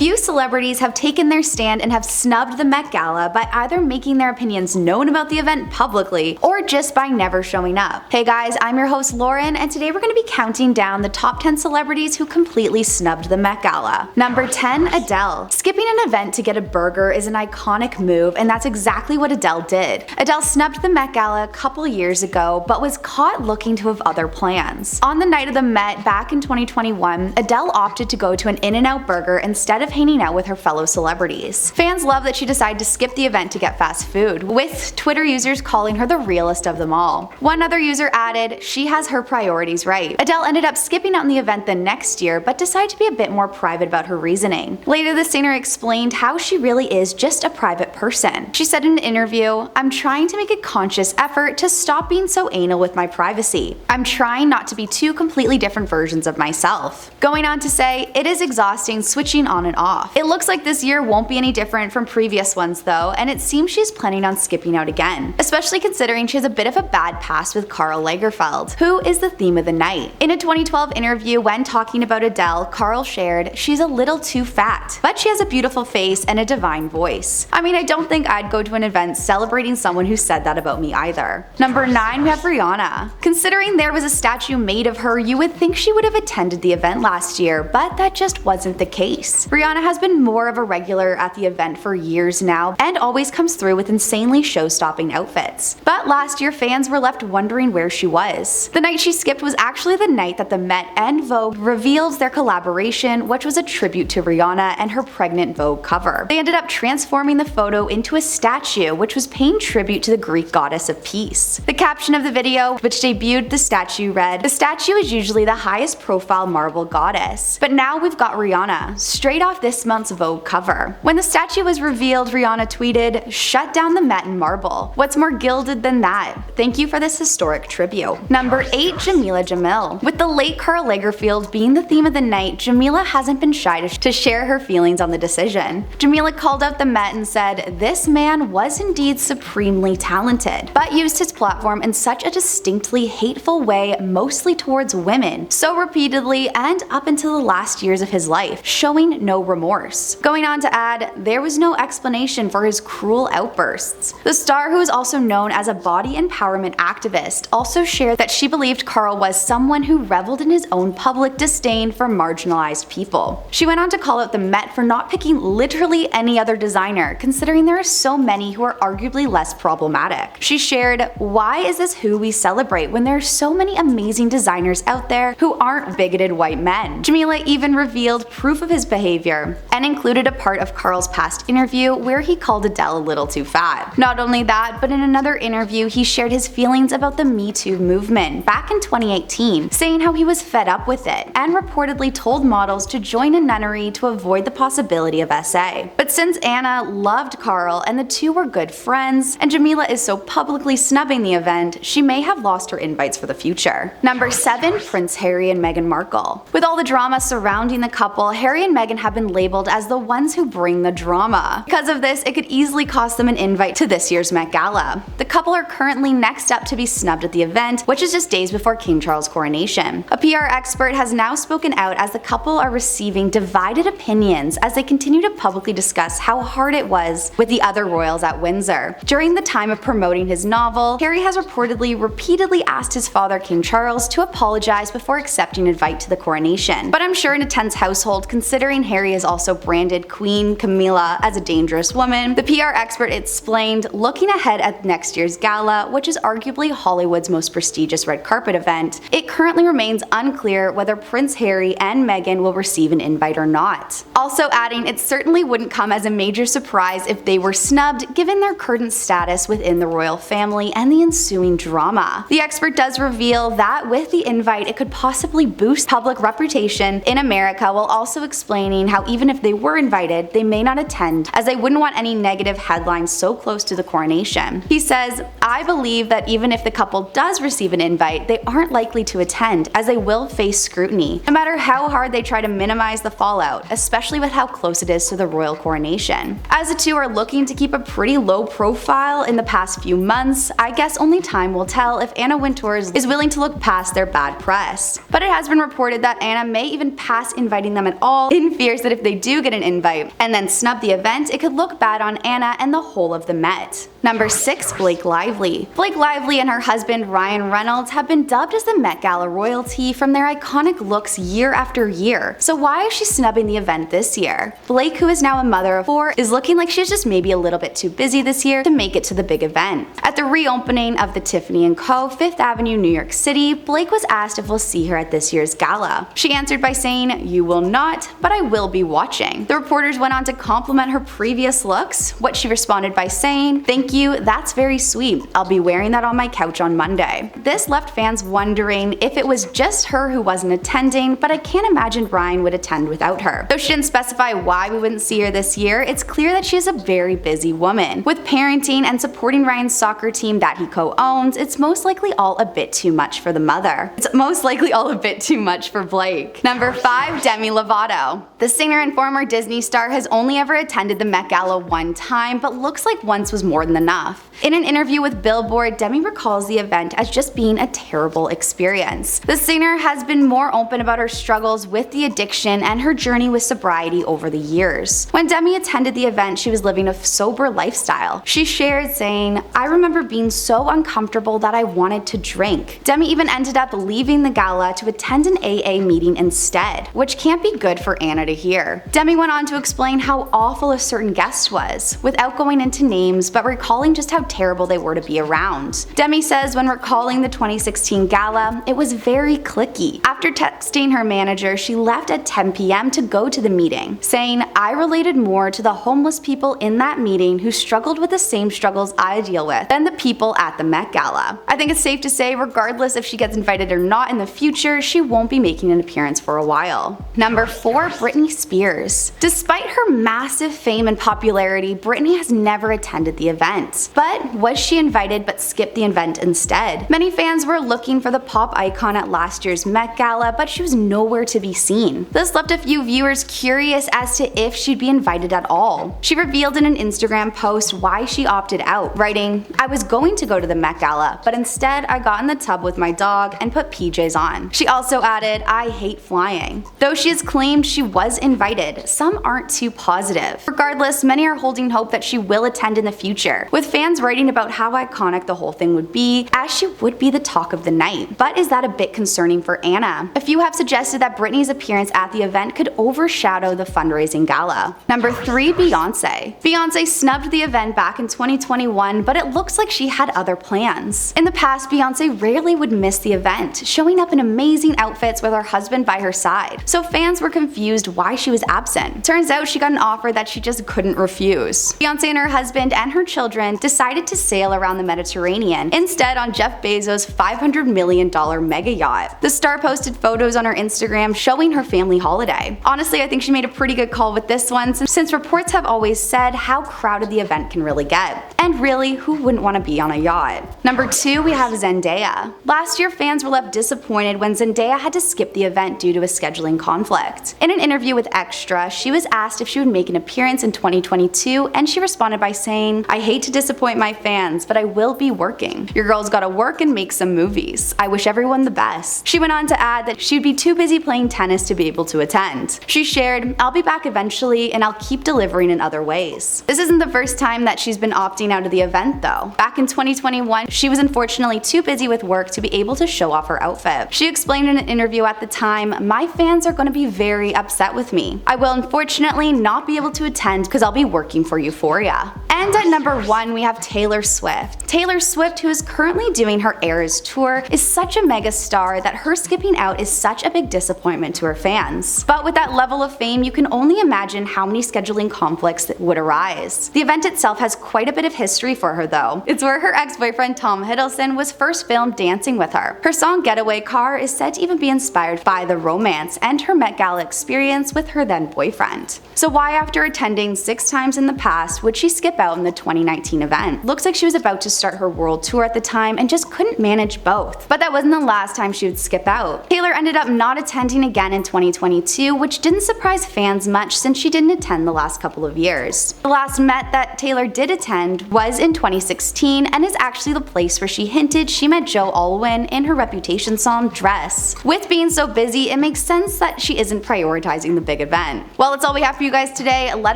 few celebrities have taken their stand and have snubbed the Met Gala by either making their opinions known about the event publicly or just by never showing up. Hey guys, I'm your host Lauren, and today we're going to be counting down the top 10 celebrities who completely snubbed the Met Gala. Number 10, Adele. Skipping an event to get a burger is an iconic move, and that's exactly what Adele did. Adele snubbed the Met Gala a couple years ago, but was caught looking to have other plans. On the night of the Met back in 2021, Adele opted to go to an In-N-Out burger instead of hanging out with her fellow celebrities. Fans love that she decided to skip the event to get fast food, with Twitter users calling her the realest of them all. One other user added, "She has her priorities right." Adele ended up skipping out on the event the next year, but decided to be a bit more private about her reasoning. Later, the singer explained how she really is just a private person. She said in an interview, "I'm trying to make a conscious effort to stop being so anal with my privacy. I'm trying not to be two completely different versions of myself." Going on to say, "It is exhausting switching on and off. It looks like this year won't be any different from previous ones though, and it seems she's planning on skipping out again, especially considering she has a bit of a bad past with Karl Lagerfeld, who is the theme of the night." In a 2012 interview when talking about Adele, Karl shared, "She's a little too fat, but she has a beautiful face and a divine voice." I mean, I don't think I'd go to an event celebrating someone who said that about me either. Number 9, we have Rihanna. Considering there was a statue made of her, you would think she would have attended the event last year, but that just wasn't the case. Rihanna has been more of a regular at the event for years now and always comes through with insanely show-stopping outfits. But last year, fans were left wondering where she was. The night she skipped was actually the night that the Met and Vogue revealed their collaboration, which was a tribute to Rihanna and her pregnant Vogue cover. They ended up transforming the photo into a statue, which was paying tribute to the Greek goddess of peace. The caption of the video, which debuted the statue, read, "The statue is usually the highest profile marble goddess, but now we've got Rihanna, straight off this month's Vogue cover." When the statue was revealed, Rihanna tweeted, "Shut down the Met in marble. What's more gilded than that? Thank you for this historic tribute." Number 8, Jameela Jamil. With the late Karl Lagerfeld being the theme of the night, Jameela hasn't been shy to share her feelings on the decision. Jameela called out the Met and said, "This man was indeed supremely talented, but used his platform in such a distinctly hateful way, mostly towards women, so repeatedly and up until the last years of his life, showing no remorse." Going on to add, "There was no explanation for his cruel outbursts." The star, who is also known as a body empowerment activist, also shared that she believed Karl was someone who reveled in his own public disdain for marginalized people. She went on to call out the Met for not picking literally any other designer, considering there are so many who are arguably less problematic. She shared, "Why is this who we celebrate when there are so many amazing designers out there who aren't bigoted white men?" Jameela even revealed proof of his behavior and included a part of Karl's past interview where he called Adele a little too fat. Not only that, but in another interview he shared his feelings about the Me Too movement back in 2018, saying how he was fed up with it and reportedly told models to join a nunnery to avoid the possibility of SA. But since Anna loved Karl and the two were good friends, and Jameela is so publicly snubbing the event, she may have lost her invites for the future. Number 7, Prince Harry and Meghan Markle. With all the drama surrounding the couple, Harry and Meghan have been labeled as the ones who bring the drama. Because of this, it could easily cost them an invite to this year's Met Gala. The couple are currently next up to be snubbed at the event, which is just days before King Charles' coronation. A PR expert has now spoken out as the couple are receiving divided opinions as they continue to publicly discuss how hard it was with the other royals at Windsor. During the time of promoting his novel, Harry has repeatedly asked his father, King Charles, to apologize before accepting an invite to the coronation. But I'm sure in a tense household, considering Harry has also branded Queen Camilla as a dangerous woman, the PR expert explained, looking ahead at next year's gala, which is arguably Hollywood's most prestigious red carpet event, it currently remains unclear whether Prince Harry and Meghan will receive an invite or not. Also adding, it certainly wouldn't come as a major surprise if they were snubbed given their current status within the royal family and the ensuing drama. The expert does reveal that with the invite it could possibly boost public reputation in America, while also explaining how even if they were invited, they may not attend as they wouldn't want any negative headlines so close to the coronation. He says, I believe that even if the couple does receive an invite, they aren't likely to attend, as they will face scrutiny, no matter how hard they try to minimize the fallout, especially with how close it is to the royal coronation. As the two are looking to keep a pretty low profile in the past few months, I guess only time will tell if Anna Wintour is willing to look past their bad press. But it has been reported that Anna may even pass inviting them at all, in fears that if they do get an invite and then snub the event, it could look bad on Anna and the whole of the Met. Number 6. Blake Lively. Blake Lively and her husband Ryan Reynolds have been dubbed as the Met Gala royalty from their iconic looks year after year. So why is she snubbing the event this year? Blake, who is now a mother of 4, is looking like she's just maybe a little bit too busy this year to make it to the big event. At the reopening of the Tiffany & Co. 5th Avenue, New York City, Blake was asked if we'll see her at this year's gala. She answered by saying, "You will not, but I will be watching." The reporters went on to compliment her previous looks, what she responded by saying, "Thank you, that's very sweet. I'll be wearing that on my couch on Monday." This left fans wondering if it was just her who wasn't attending, but I can't imagine Ryan would attend without her. Though she didn't specify why we wouldn't see her this year, it's clear that she is a very busy woman. With parenting and supporting Ryan's soccer team that he co-owns, it's most likely all a bit too much for the mother. It's most likely all a bit too much for Blake. Number 5. Demi Lovato. The singer and former Disney star has only ever attended the Met Gala one time, but looks like once was more than enough. In an interview with Billboard, Demi recalls the event as just being a terrible experience. The singer has been more open about her struggles with the addiction and her journey with sobriety over the years. When Demi attended the event, she was living a sober lifestyle. She shared saying, "I remember being so uncomfortable that I wanted to drink." Demi even ended up leaving the gala to attend an AA meeting instead, which can't be good for Anna to hear. Demi went on to explain how awful a certain guest was, without going into names, but recalling just how terrible they were to be around. Demi says when recalling the 2016 gala, it was very cliquey. After texting her manager, she left at 10 p.m. to go to the meeting, saying, "I related more to the homeless people in that meeting who struggled with the same struggles I deal with than the people at the Met Gala." I think it's safe to say, regardless if she gets invited or not in the future, she won't be making an appearance for a while. Number 4. Britney Spears. Despite her massive fame and popularity, Britney has never attended the event. But was she invited but skipped the event instead? Many fans were looking for the pop icon at last year's Met Gala, but she was nowhere to be seen. This left a few viewers curious as to if she'd be invited at all. She revealed in an Instagram post why she opted out, writing, "I was going to go to the Met Gala, but instead I got in the tub with my dog and put PJs on." She also added, "I hate flying." Though she has claimed she was invited, some aren't too positive. Regardless, many are holding hope that she will attend in the future, with fans writing about how iconic the whole thing would be, as she would be the talk of the night. But is that a bit concerning for Anna? A few have suggested that Britney's appearance at the event could overshadow the fundraising gala. Number 3. Beyonce. Beyonce snubbed the event back in 2021, but it looks like she had other plans. In the past, Beyonce rarely would miss the event, showing up in amazing outfits with her husband by her side, so fans were confused why she was absent. Turns out she got an offer that she just couldn't refuse. Beyonce and her husband and her children decided to sail around the Mediterranean, instead on Jeff Bezos' $500 million mega yacht. The star posted photos on her Instagram showing her family holiday. Honestly, I think she made a pretty good call with this one, since reports have always said how crowded the event can really get. And really, who wouldn't want to be on a yacht? Number 2, we have Zendaya. Last year, fans were left disappointed when Zendaya had to skip the event due to a scheduling conflict. In an interview with Extra, she was asked if she would make an appearance in 2022, and she responded by saying, "I hate to disappoint my fans, but I will be working. Your girl's gotta work and make some movies. I wish everyone the best." She went on to add that she'd be too busy playing tennis to be able to attend. She shared, "I'll be back eventually, and I'll keep delivering in other ways." This isn't the first time that she's been opting out of the event though. Back in 2021, she was unfortunately too busy with work to be able to show off her outfit. She explained in an interview at the time, "My fans are going to be very upset with me. I will unfortunately not be able to attend because I'll be working for Euphoria." And at number 1, we have Taylor Swift. Taylor Swift, who is currently doing her Eras tour, is such a mega star that her skipping out is such a big disappointment to her fans. But with that level of fame, you can only imagine how many scheduling conflicts that would arise. The event itself has quite a bit of history for her though. It's where her ex-boyfriend Tom Hiddleston was first filmed dancing with her. Her song Getaway Car is said to even be inspired by the romance and her Met Gala experience with her then boyfriend. So why, after attending 6 times in the past, would she skip out out in the 2019 event. Looks like she was about to start her world tour at the time and just couldn't manage both. But that wasn't the last time she would skip out. Taylor ended up not attending again in 2022, which didn't surprise fans much since she didn't attend the last couple of years. The last Met that Taylor did attend was in 2016 and is actually the place where she hinted she met Joe Alwyn in her Reputation song Dress. With being so busy, it makes sense that she isn't prioritizing the big event. Well, that's all we have for you guys today. Let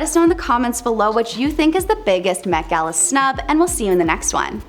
us know in the comments below what you think is the biggest Met Gala snub, and we'll see you in the next one.